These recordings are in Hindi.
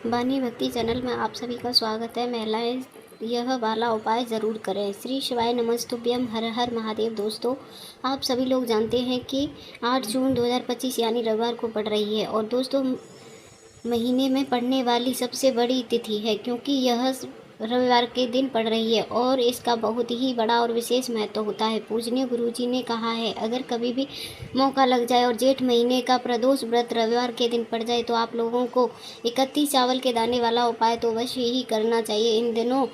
वाणी भक्ति चैनल में आप सभी का स्वागत है। महिलाएं यह वाला उपाय ज़रूर करें। श्री शिवाय नमस्तुभ्यम, हर हर महादेव। दोस्तों, आप सभी लोग जानते हैं कि 8 जून 2025 यानी रविवार को पड़ रही है और दोस्तों महीने में पड़ने वाली सबसे बड़ी तिथि है, क्योंकि यह रविवार के दिन पड़ रही है और इसका बहुत ही बड़ा और विशेष महत्व होता है। पूजनीय गुरुजी ने कहा है, अगर कभी भी मौका लग जाए और जेठ महीने का प्रदोष व्रत रविवार के दिन पड़ जाए तो आप लोगों को 31 चावल के दाने वाला उपाय तो अवश्य ही करना चाहिए। इन दिनों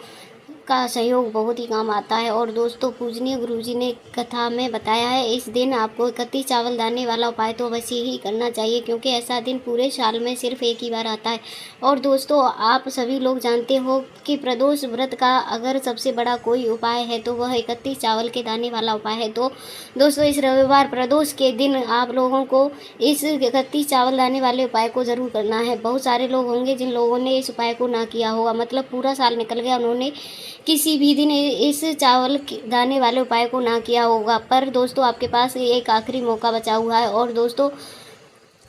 का सहयोग बहुत ही काम आता है। और दोस्तों, पूजनीय गुरुजी ने कथा में बताया है, इस दिन आपको 31 चावल दाने वाला उपाय तो अवश्य ही करना चाहिए, क्योंकि ऐसा दिन पूरे साल में सिर्फ एक ही बार आता है। और दोस्तों, आप सभी लोग जानते हो कि प्रदोष व्रत का अगर सबसे बड़ा कोई उपाय है तो वह 31 चावल के दाने वाला उपाय है। तो दोस्तों, इस रविवार प्रदोष के दिन आप लोगों को इस 31 चावल दाने वाले उपाय को ज़रूर करना है। बहुत सारे लोग होंगे जिन लोगों ने इस उपाय को ना किया होगा, मतलब पूरा साल निकल गया, उन्होंने किसी भी दिन इस चावल के दाने वाले उपाय को ना किया होगा। पर दोस्तों, आपके पास एक आखिरी मौका बचा हुआ है। और दोस्तों,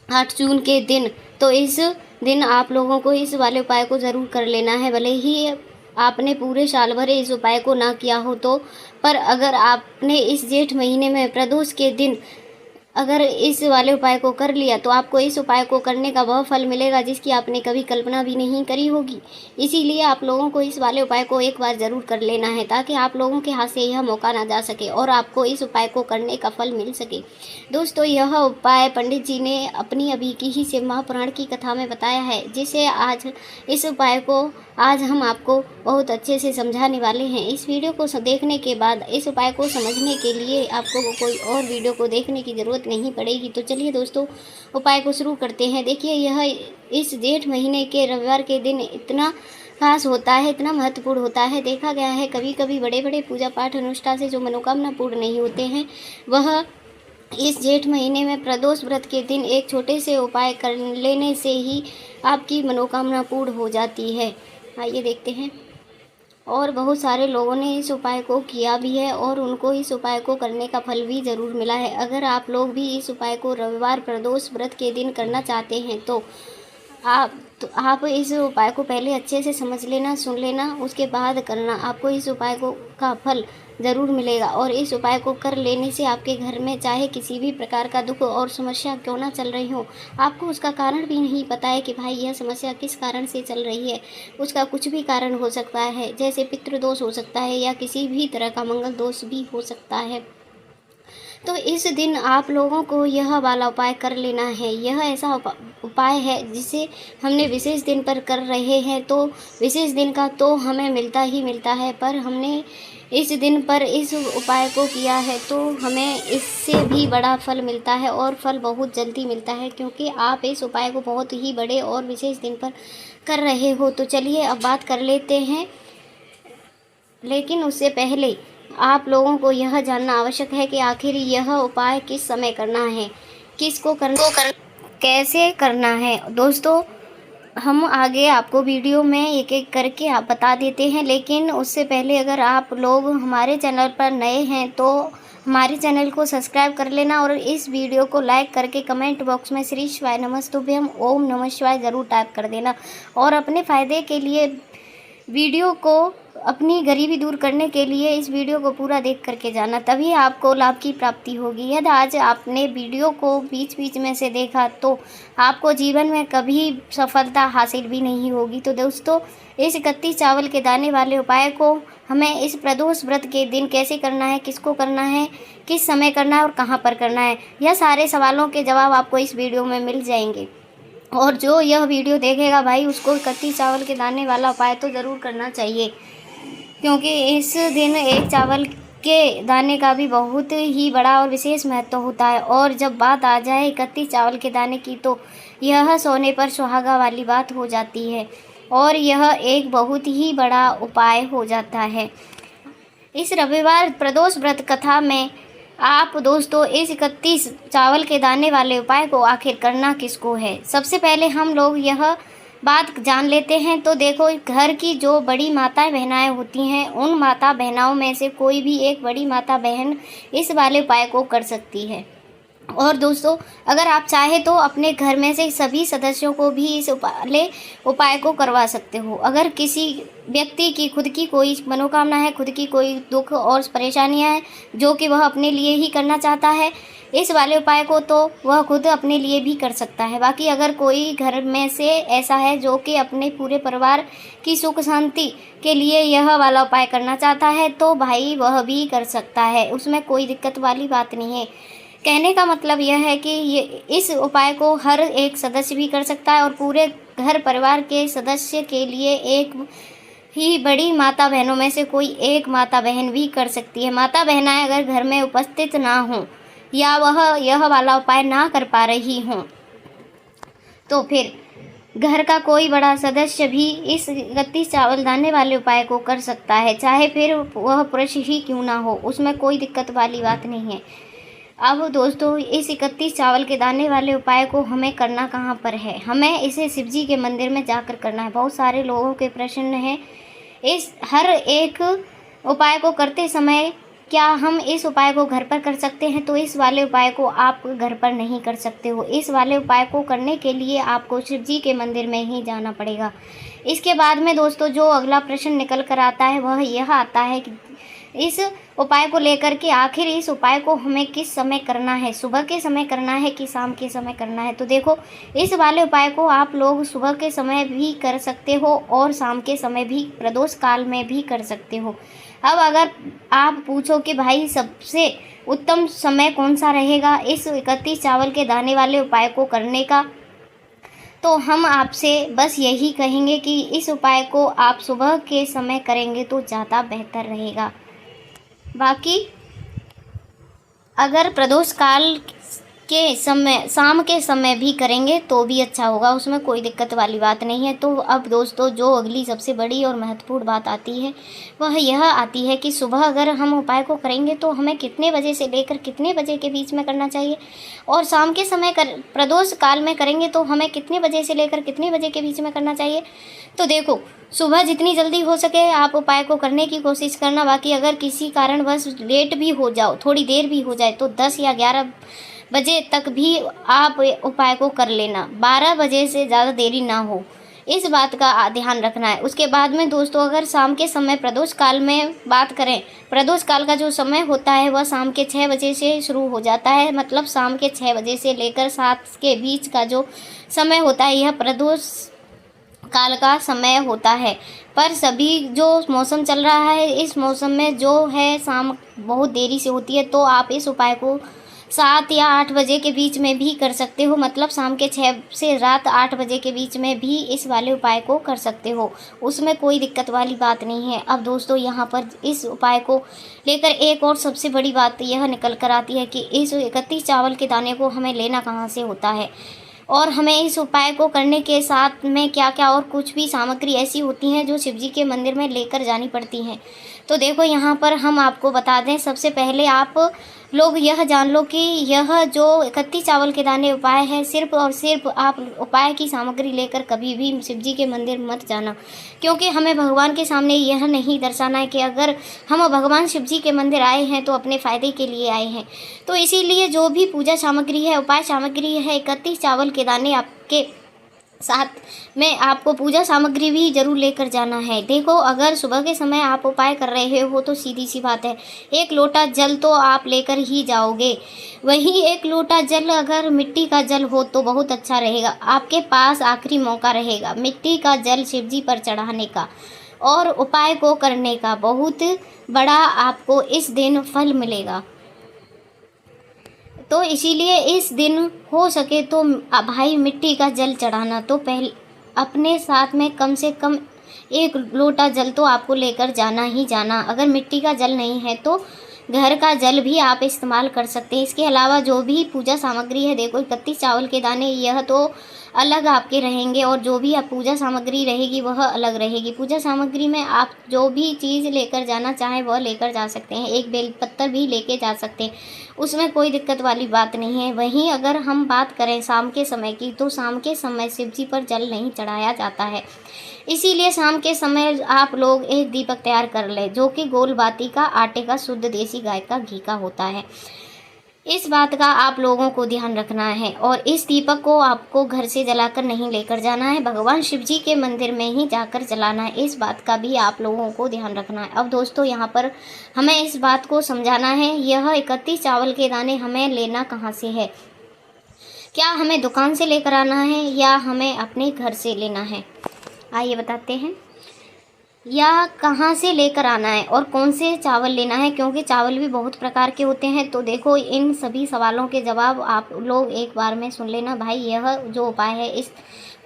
8 जून के दिन, तो इस दिन आप लोगों को इस वाले उपाय को ज़रूर कर लेना है। भले ही आपने पूरे साल भर इस उपाय को ना किया हो तो, पर अगर आपने इस जेठ महीने में प्रदोष के दिन अगर इस वाले उपाय को कर लिया तो आपको इस उपाय को करने का वह फल मिलेगा जिसकी आपने कभी कल्पना भी नहीं करी होगी। इसीलिए आप लोगों को इस वाले उपाय को एक बार ज़रूर कर लेना है, ताकि आप लोगों के हाथ से यह मौका ना जा सके और आपको इस उपाय को करने का फल मिल सके। दोस्तों, यह उपाय पंडित जी ने अपनी अभी की ही शिव महापुराण की कथा में बताया है, जिसे आज इस उपाय को आज हम आपको बहुत अच्छे से समझाने वाले हैं। इस वीडियो को देखने के बाद इस उपाय को समझने के लिए आपको कोई और वीडियो को देखने की ज़रूरत नहीं पड़ेगी। तो चलिए दोस्तों, उपाय को शुरू करते हैं। देखिए, यह इस जेठ महीने के रविवार के दिन इतना खास होता है, इतना महत्वपूर्ण होता है। देखा गया है कभी कभी बड़े बड़े पूजा पाठ अनुष्ठान से जो मनोकामना पूर्ण नहीं होते हैं, वह इस जेठ महीने में प्रदोष व्रत के दिन एक छोटे से उपाय कर लेने से ही आपकी मनोकामना पूर्ण हो जाती है। आइए देखते हैं। और बहुत सारे लोगों ने इस उपाय को किया भी है और उनको इस उपाय को करने का फल भी ज़रूर मिला है। अगर आप लोग भी इस उपाय को रविवार प्रदोष व्रत के दिन करना चाहते हैं तो आप इस उपाय को पहले अच्छे से समझ लेना, सुन लेना, उसके बाद करना। आपको इस उपाय को का फल ज़रूर मिलेगा। और इस उपाय को कर लेने से आपके घर में चाहे किसी भी प्रकार का दुख और समस्या क्यों ना चल रही हो, आपको उसका कारण भी नहीं पता है कि भाई यह समस्या किस कारण से चल रही है, उसका कुछ भी कारण हो सकता है, जैसे पितृदोष हो सकता है या किसी भी तरह का मंगल दोष भी हो सकता है। तो इस दिन आप लोगों को यह वाला उपाय कर लेना है। यह ऐसा उपाय है जिसे हमने विशेष दिन पर कर रहे हैं, तो विशेष दिन का तो हमें मिलता ही मिलता है, पर हमने इस दिन पर इस उपाय को किया है तो हमें इससे भी बड़ा फल मिलता है और फल बहुत जल्दी मिलता है, क्योंकि आप इस उपाय को बहुत ही बड़े और विशेष दिन पर कर रहे हो। तो चलिए अब बात कर लेते हैं, लेकिन उससे पहले आप लोगों को यह जानना आवश्यक है कि आखिर यह उपाय किस समय करना है, किसको करना, कैसे करना है। दोस्तों, हम आगे आपको वीडियो में एक एक करके आप बता देते हैं, लेकिन उससे पहले अगर आप लोग हमारे चैनल पर नए हैं तो हमारे चैनल को सब्सक्राइब कर लेना और इस वीडियो को लाइक करके कमेंट बॉक्स में श्री शिवाय नमस्तुभ्यम ओम नमः शिवाय ज़रूर टाइप कर देना। और अपने फ़ायदे के लिए वीडियो को, अपनी गरीबी दूर करने के लिए इस वीडियो को पूरा देख करके जाना, तभी आपको लाभ की प्राप्ति होगी। यदि आज आपने वीडियो को बीच बीच में से देखा तो आपको जीवन में कभी सफलता हासिल भी नहीं होगी। तो दोस्तों, इस 31 चावल के दाने वाले उपाय को हमें इस प्रदोष व्रत के दिन कैसे करना है, किसको करना है, किस समय करना है और कहाँ पर करना है, यह सारे सवालों के जवाब आपको इस वीडियो में मिल जाएंगे। और जो यह वीडियो देखेगा भाई, उसको 31 चावल के दाने वाला उपाय तो ज़रूर करना चाहिए, क्योंकि इस दिन एक चावल के दाने का भी बहुत ही बड़ा और विशेष महत्व होता है। और जब बात आ जाए 31 चावल के दाने की तो यह सोने पर सुहागा वाली बात हो जाती है और यह एक बहुत ही बड़ा उपाय हो जाता है। इस रविवार प्रदोष व्रत कथा में आप दोस्तों इस 31 चावल के दाने वाले उपाय को आखिर करना किसको है, सबसे पहले हम लोग यह बात जान लेते हैं। तो देखो, घर की जो बड़ी माताएं बहनाएं होती हैं, उन माता बहनाओं में से कोई भी एक बड़ी माता बहन इस वाले उपाय को कर सकती है। और दोस्तों, अगर आप चाहें तो अपने घर में से सभी सदस्यों को भी इस उपाय को करवा सकते हो। अगर किसी व्यक्ति की खुद की कोई मनोकामना है, खुद की कोई दुख और परेशानियां हैं जो कि वह अपने लिए ही करना चाहता है इस वाले उपाय को, तो वह खुद अपने लिए भी कर सकता है। बाकी अगर कोई घर में से ऐसा है जो कि अपने पूरे परिवार की सुख शांति के लिए यह वाला उपाय करना चाहता है तो भाई वह भी कर सकता है, उसमें कोई दिक्कत वाली बात नहीं है। कहने का मतलब यह है कि ये इस उपाय को हर एक सदस्य भी कर सकता है और पूरे घर परिवार के सदस्य के लिए एक ही बड़ी माता बहनों में से कोई एक माता बहन भी कर सकती है। माता बहनाएं अगर घर में उपस्थित ना हों या वह यह वाला उपाय ना कर पा रही हों तो फिर घर का कोई बड़ा सदस्य भी इस 31 चावल दाने वाले उपाय को कर सकता है, चाहे फिर वह पुरुष ही क्यों ना हो, उसमें कोई दिक्कत वाली बात नहीं है। अब दोस्तों, इस 31 चावल के दाने वाले उपाय को हमें करना कहाँ पर है? हमें इसे शिव जी के मंदिर में जाकर करना है। बहुत सारे लोगों के प्रश्न हैं इस हर एक उपाय को करते समय, क्या हम इस उपाय को घर पर कर सकते हैं? तो इस वाले उपाय को आप घर पर नहीं कर सकते हो। इस वाले उपाय को करने के लिए आपको शिव जी के मंदिर में ही जाना पड़ेगा। इसके बाद में दोस्तों जो अगला प्रश्न निकल कर आता है वह यह आता है कि इस उपाय को लेकर के आखिर इस उपाय को हमें किस समय करना है, सुबह के समय करना है कि शाम के समय करना है? तो देखो, इस वाले उपाय को आप लोग सुबह के समय भी कर सकते हो और शाम के समय भी, प्रदोष काल में भी कर सकते हो। अब अगर आप पूछो कि भाई सबसे उत्तम समय कौन सा रहेगा इस 31 चावल के दाने वाले उपाय को करने का, तो हम आपसे बस यही कहेंगे कि इस उपाय को आप सुबह के समय करेंगे तो ज़्यादा बेहतर रहेगा। बाकी अगर प्रदोष काल के समय, शाम के समय भी करेंगे तो भी अच्छा होगा, उसमें कोई दिक्कत वाली बात नहीं है। तो अब दोस्तों जो अगली सबसे बड़ी और महत्वपूर्ण बात आती है वह यह आती है कि सुबह अगर हम उपाय को करेंगे तो हमें कितने बजे से लेकर कितने बजे के बीच में करना चाहिए, और शाम के समय प्रदोष काल में करेंगे तो हमें कितने बजे से लेकर कितने बजे के बीच में करना चाहिए। तो देखो, सुबह जितनी जल्दी हो सके आप उपाय को करने की कोशिश करना। बाकी अगर किसी कारणवश लेट भी हो जाओ, थोड़ी देर भी हो जाए, तो 10 या 11 बजे तक भी आप उपाय को कर लेना। 12 बजे से ज़्यादा देरी ना हो, इस बात का ध्यान रखना है। उसके बाद में दोस्तों अगर शाम के समय प्रदोष काल में बात करें, प्रदोष काल का जो समय होता है वह शाम के 6 बजे से शुरू हो जाता है। मतलब शाम के 6 बजे से लेकर 7 के बीच का जो समय होता है यह प्रदोष काल का समय होता है। पर सभी जो मौसम चल रहा है इस मौसम में जो है शाम बहुत देरी से होती है, तो आप इस उपाय को 7 या 8 बजे के बीच में भी कर सकते हो। मतलब शाम के 6 से रात 8 बजे के बीच में भी इस वाले उपाय को कर सकते हो, उसमें कोई दिक्कत वाली बात नहीं है। अब दोस्तों यहाँ पर इस उपाय को लेकर एक और सबसे बड़ी बात यह निकल कर आती है कि इस 31 चावल के दाने को हमें लेना कहाँ से होता है और हमें इस उपाय को करने के साथ में क्या क्या और कुछ भी सामग्री ऐसी होती हैं जो शिवजी के मंदिर में लेकर जानी पड़ती हैं। तो देखो यहाँ पर हम आपको बता दें, सबसे पहले आप लोग यह जान लो कि यह जो 31 चावल के दाने उपाय है, सिर्फ और सिर्फ आप उपाय की सामग्री लेकर कभी भी शिवजी के मंदिर मत जाना, क्योंकि हमें भगवान के सामने यह नहीं दर्शाना है कि अगर हम भगवान शिवजी के मंदिर आए हैं तो अपने फ़ायदे के लिए आए हैं। तो इसीलिए जो भी पूजा सामग्री है, उपाय सामग्री है, 31 चावल के दाने आपके साथ में आपको पूजा सामग्री भी ज़रूर लेकर जाना है। देखो, अगर सुबह के समय आप उपाय कर रहे हो तो सीधी सी बात है, 1 लोटा जल तो आप लेकर ही जाओगे। वहीं 1 लोटा जल अगर मिट्टी का जल हो तो बहुत अच्छा रहेगा। आपके पास आखिरी मौका रहेगा मिट्टी का जल शिवजी पर चढ़ाने का और उपाय को करने का। बहुत बड़ा आपको इस दिन फल मिलेगा। तो इसीलिए इस दिन हो सके तो भाई मिट्टी का जल चढ़ाना, तो पहले अपने साथ में कम से कम 1 लोटा जल तो आपको लेकर जाना ही जाना। अगर मिट्टी का जल नहीं है तो घर का जल भी आप इस्तेमाल कर सकते हैं। इसके अलावा जो भी पूजा सामग्री है, देखो 31 चावल के दाने यह तो अलग आपके रहेंगे और जो भी आप पूजा सामग्री रहेगी वह अलग रहेगी। पूजा सामग्री में आप जो भी चीज़ लेकर जाना चाहें वह लेकर जा सकते हैं। 1 बेलपत्र भी लेके जा सकते हैं, उसमें कोई दिक्कत वाली बात नहीं है। वहीं अगर हम बात करें शाम के समय की, तो शाम के समय शिवजी पर जल नहीं चढ़ाया जाता है। इसीलिए शाम के समय आप लोग एक दीपक तैयार कर लें जो कि गोल बाती का आटे का शुद्ध देसी गाय का घी का होता है। इस बात का आप लोगों को ध्यान रखना है और इस दीपक को आपको घर से जलाकर नहीं लेकर जाना है, भगवान शिव जी के मंदिर में ही जाकर जलाना है। इस बात का भी आप लोगों को ध्यान रखना है। अब दोस्तों यहाँ पर हमें इस बात को समझाना है, यह 31 चावल के दाने हमें लेना कहाँ से है? क्या हमें दुकान से लेकर आना है या हमें अपने घर से लेना है? आइए बताते हैं। या कहाँ से लेकर आना है और कौन से चावल लेना है, क्योंकि चावल भी बहुत प्रकार के होते हैं। तो देखो, इन सभी सवालों के जवाब आप लोग एक बार में सुन लेना भाई। यह जो उपाय है, इस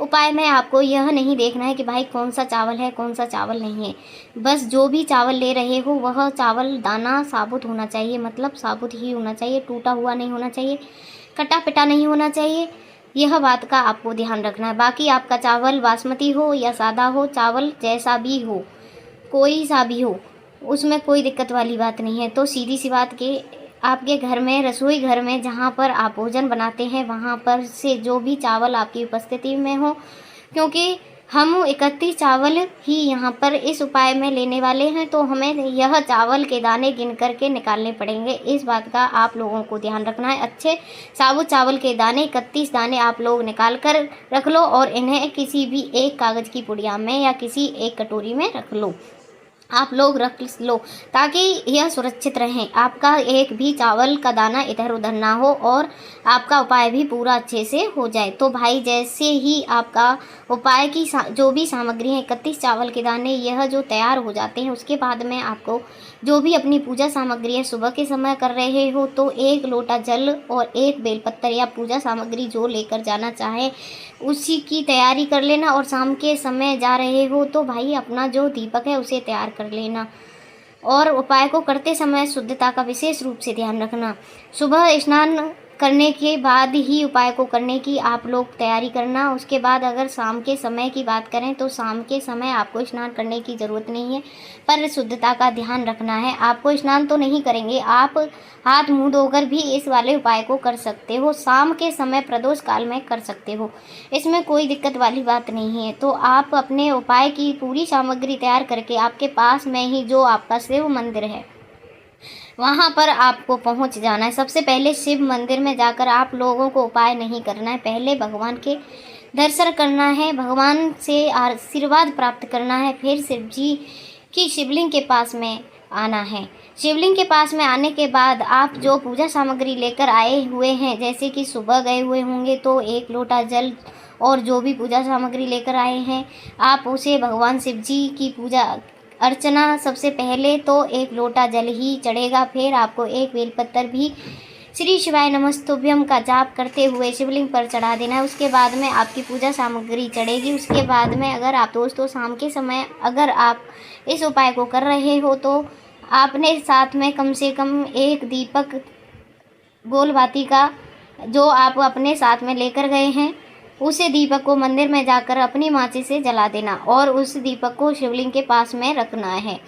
उपाय में आपको यह नहीं देखना है कि भाई कौन सा चावल है, कौन सा चावल नहीं है। बस जो भी चावल ले रहे हो वह चावल दाना साबुत होना चाहिए, मतलब साबुत ही होना चाहिए, टूटा हुआ नहीं होना चाहिए, कटा पिटा नहीं होना चाहिए। यह बात का आपको ध्यान रखना है। बाकी आपका चावल बासमती हो या सादा हो, चावल जैसा भी हो, कोई सा भी हो, उसमें कोई दिक्कत वाली बात नहीं है। तो सीधी सी बात कि आपके घर में, रसोई घर में जहाँ पर आप भोजन बनाते हैं, वहाँ पर से जो भी चावल आपकी उपस्थिति में हो, क्योंकि हम 31 चावल ही यहाँ पर इस उपाय में लेने वाले हैं, तो हमें यह चावल के दाने गिन करके निकालने पड़ेंगे। इस बात का आप लोगों को ध्यान रखना है। अच्छे साबुत चावल के दाने 31 दाने आप लोग निकाल कर रख लो और इन्हें किसी भी एक कागज़ की पुड़िया में या किसी एक कटोरी में रख लो, आप लोग रख लो, ताकि यह सुरक्षित रहें, आपका एक भी चावल का दाना इधर उधर ना हो और आपका उपाय भी पूरा अच्छे से हो जाए। तो भाई जैसे ही आपका उपाय की जो भी सामग्री है, 31 चावल के दाने, यह जो तैयार हो जाते हैं, उसके बाद में आपको जो भी अपनी पूजा सामग्री है, सुबह के समय कर रहे हो तो 1 लोटा जल और 1 बेलपत्तर या पूजा सामग्री जो लेकर जाना चाहे उसी की तैयारी कर लेना। और शाम के समय जा रहे हो तो भाई अपना जो दीपक है उसे तैयार कर लेना। और उपाय को करते समय शुद्धता का विशेष रूप से ध्यान रखना। सुबह स्नान करने के बाद ही उपाय को करने की आप लोग तैयारी करना। उसके बाद अगर शाम के समय की बात करें तो शाम के समय आपको स्नान करने की ज़रूरत नहीं है, पर शुद्धता का ध्यान रखना है। आपको स्नान तो नहीं करेंगे, आप हाथ मुंह धोकर भी इस वाले उपाय को कर सकते हो। शाम के समय प्रदोष काल में कर सकते हो, इसमें कोई दिक्कत वाली बात नहीं है। तो आप अपने उपाय की पूरी सामग्री तैयार करके आपके पास में ही जो आपका शिव मंदिर है वहाँ पर आपको पहुँच जाना है। सबसे पहले शिव मंदिर में जाकर आप लोगों को उपाय नहीं करना है, पहले भगवान के दर्शन करना है, भगवान से आशीर्वाद प्राप्त करना है। फिर शिव जी की शिवलिंग के पास में आना है। शिवलिंग के पास में आने के बाद आप जो पूजा सामग्री लेकर आए हुए हैं, जैसे कि सुबह गए हुए होंगे तो 1 लोटा जल और जो भी पूजा सामग्री लेकर आए हैं, आप उसे भगवान शिव जी की पूजा अर्चना, सबसे पहले तो 1 लोटा जल ही चढ़ेगा। फिर आपको 1 बेलपत्तर भी श्री शिवाय नमस्तुभ्यम का जाप करते हुए शिवलिंग पर चढ़ा देना है। उसके बाद में आपकी पूजा सामग्री चढ़ेगी। उसके बाद में अगर आप दोस्तों शाम के समय अगर आप इस उपाय को कर रहे हो तो आपने साथ में कम से कम 1 दीपक गोलबाती का जो आप अपने साथ में लेकर गए हैं, उसे दीपक को मंदिर में जाकर अपनी माचिस से जला देना और उस दीपक को शिवलिंग के पास में रखना है।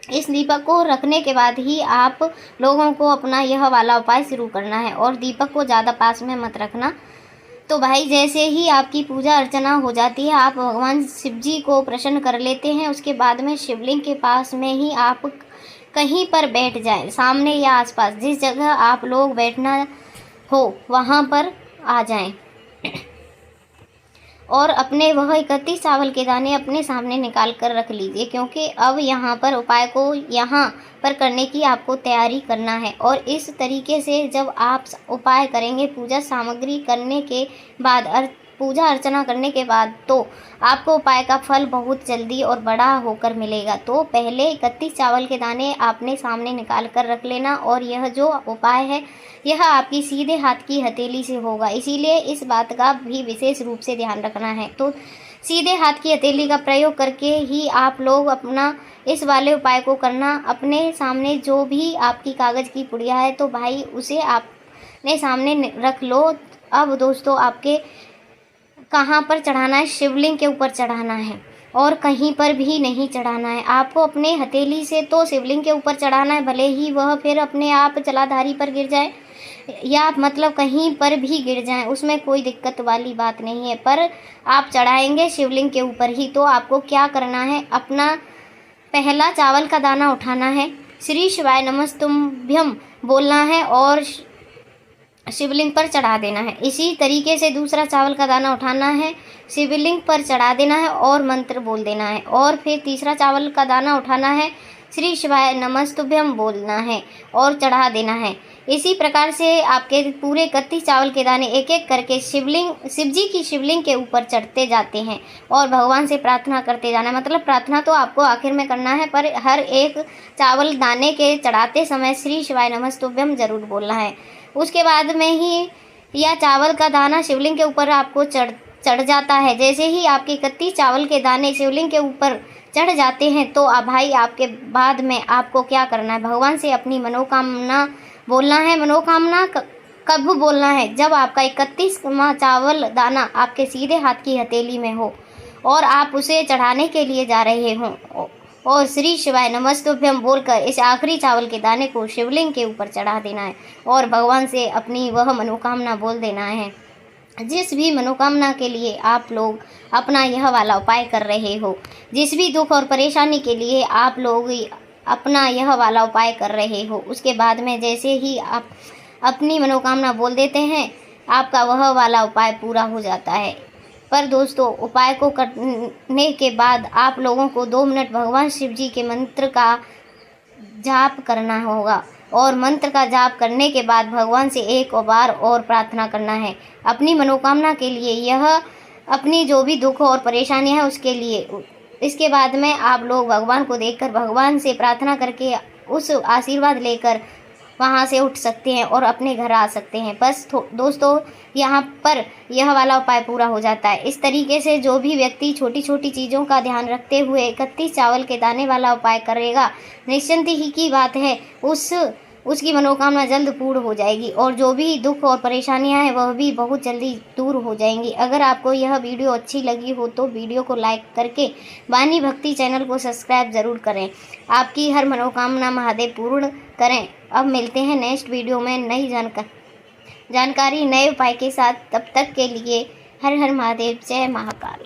इस दीपक को रखने के बाद ही आप लोगों को अपना यह वाला उपाय शुरू करना है और दीपक को ज़्यादा पास में मत रखना। तो भाई जैसे ही आपकी पूजा अर्चना हो जाती है, आप भगवान शिव जी को प्रसन्न कर लेते हैं। उसके बाद में शिवलिंग के पास में ही आप कहीं पर बैठ जाएं, सामने या आसपास जिस जगह आप लोग बैठना हो वहाँ पर आ जाएं और अपने वह 31 चावल के दाने अपने सामने निकाल कर रख लीजिए, क्योंकि अब यहाँ पर उपाय को यहाँ पर करने की आपको तैयारी करना है। और इस तरीके से जब आप उपाय करेंगे, पूजा सामग्री करने के बाद पूजा अर्चना करने के बाद, तो आपको उपाय का फल बहुत जल्दी और बड़ा होकर मिलेगा। तो पहले 31 चावल के दाने आपने सामने निकाल कर रख लेना और यह जो उपाय है यह आपकी सीधे हाथ की हथेली से होगा, इसीलिए इस बात का भी विशेष रूप से ध्यान रखना है। तो सीधे हाथ की हथेली का प्रयोग करके ही आप लोग अपना इस वाले उपाय को करना। अपने सामने जो भी आपकी कागज़ की पुड़िया है तो भाई उसे आपने सामने रख लो। अब दोस्तों आपके कहाँ पर चढ़ाना है? शिवलिंग के ऊपर चढ़ाना है और कहीं पर भी नहीं चढ़ाना है। आपको अपने हथेली से तो शिवलिंग के ऊपर चढ़ाना है, भले ही वह फिर अपने आप जलाधारी पर गिर जाए या मतलब कहीं पर भी गिर जाए, उसमें कोई दिक्कत वाली बात नहीं है, पर आप चढ़ाएंगे शिवलिंग के ऊपर ही। तो आपको क्या करना है? अपना पहला चावल का दाना उठाना है, श्री शिवाय नमस्तुभ्यम बोलना है और शिवलिंग पर चढ़ा देना है। इसी तरीके से दूसरा चावल का दाना उठाना है, शिवलिंग पर चढ़ा देना है और मंत्र बोल देना है। और फिर तीसरा चावल का दाना उठाना है, श्री शिवाय नमस्तुभ्यम बोलना है और चढ़ा देना है। इसी प्रकार से आपके पूरे 31 चावल के दाने एक एक करके शिवजी की शिवलिंग के ऊपर चढ़ते जाते हैं और भगवान से प्रार्थना करते जाना है। मतलब प्रार्थना तो आपको आखिर में करना है, पर हर एक चावल दाने के चढ़ाते समय श्री शिवाय नमस्तुभ्यम जरूर बोलना है। उसके बाद में ही यह चावल का दाना शिवलिंग के ऊपर आपको चढ़ जाता है। जैसे ही आपके 31 चावल के दाने शिवलिंग के ऊपर चढ़ जाते हैं तो भाई आपके बाद में आपको क्या करना है, भगवान से अपनी मनोकामना बोलना है। मनोकामना कब बोलना है, जब आपका 31वां चावल दाना आपके सीधे हाथ की हथेली में हो और आप उसे चढ़ाने के लिए जा रहे हों और श्री शिवाय नमस्तुभ्यम बोलकर इस आखिरी चावल के दाने को शिवलिंग के ऊपर चढ़ा देना है और भगवान से अपनी वह मनोकामना बोल देना है। जिस भी मनोकामना के लिए आप लोग अपना यह वाला उपाय कर रहे हो, जिस भी दुख और परेशानी के लिए आप लोग अपना यह वाला उपाय कर रहे हो, उसके बाद में जैसे ही आप अपनी मनोकामना बोल देते हैं, आपका वह वाला उपाय पूरा हो जाता है। पर दोस्तों, उपाय को करने के बाद आप लोगों को 2 मिनट भगवान शिव जी के मंत्र का जाप करना होगा और मंत्र का जाप करने के बाद भगवान से एक बार और प्रार्थना करना है अपनी मनोकामना के लिए, यह अपनी जो भी दुख और परेशानी है उसके लिए। इसके बाद में आप लोग भगवान को देखकर भगवान से प्रार्थना करके उस आशीर्वाद लेकर वहाँ से उठ सकते हैं और अपने घर आ सकते हैं। बस दोस्तों, यहाँ पर यह वाला उपाय पूरा हो जाता है। इस तरीके से जो भी व्यक्ति छोटी छोटी चीज़ों का ध्यान रखते हुए 31 चावल के दाने वाला उपाय करेगा, निश्चिंत ही की बात है उसकी मनोकामना जल्द पूर्ण हो जाएगी और जो भी दुख और परेशानियां हैं वह भी बहुत जल्दी दूर हो जाएंगी। अगर आपको यह वीडियो अच्छी लगी हो तो वीडियो को लाइक करके वाणी भक्ति चैनल को सब्सक्राइब ज़रूर करें। आपकी हर मनोकामना महादेव पूर्ण करें। अब मिलते हैं नेक्स्ट वीडियो में नई जानकारी नए उपाय के साथ। तब तक के लिए हर हर महादेव, जय महाकाल।